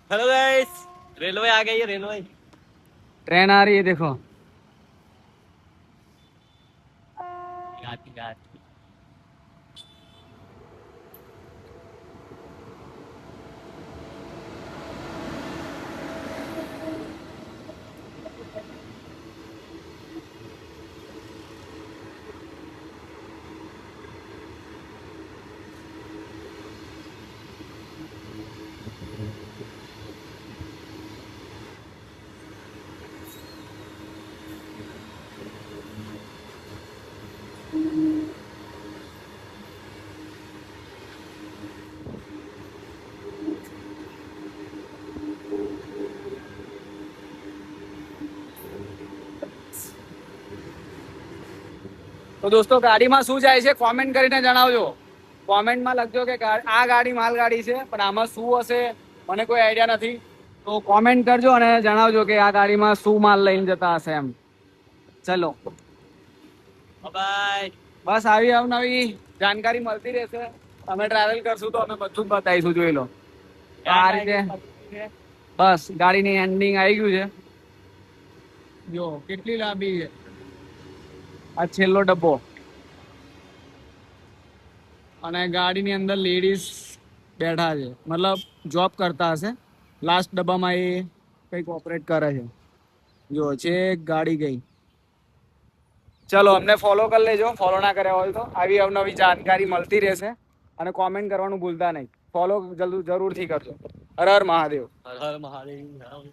Hello guys, railway आ गई है। Railway train आ रही है देखो। आती आती। તો દોસ્તો ગાડીમાં શું જાય છે કોમેન્ટ કરીને જણાવજો. કોમેન્ટમાં લખજો કે આ ગાડી માલગાડી છે પણ આમાં શું હશે મને કોઈ આઈડિયા નથી. તો કોમેન્ટ કરજો અને જણાવજો કે આ ગાડીમાં શું માલ લઈને જતા હશે એમ. ચલો બાય. બસ આવી અવનવી જાણકારી મળતી રહેશે. અમે ટ્રાવેલ કરશું તો અમે બધું જ બતાવીશું. જોઈ લો આ રીતે. બસ ગાડીની એન્ડિંગ આવી ગયું છે. જો કેટલી લાંબી છે આ છેલ્લો ડબ્બો. અને ગાડીની અંદર લેડીઝ બેઠા છે, મતલબ જોબ કરતા હશે. લાસ્ટ ડબ્બામાં એ કંઈક ઓપરેટ કરે છે. જો છે ગાડી ગઈ. ચલો અમને ફોલો કરી લેજો, ફોલો ના કર્યા હોય તો. આવી અવનવી જાણકારી મળતી રહેશે. અને કોમેન્ટ કરવાનું ભૂલતા નહીં. ફોલો જરૂરથી કરજો. હર હર મહાદેવ. હર હર મહાદેવ.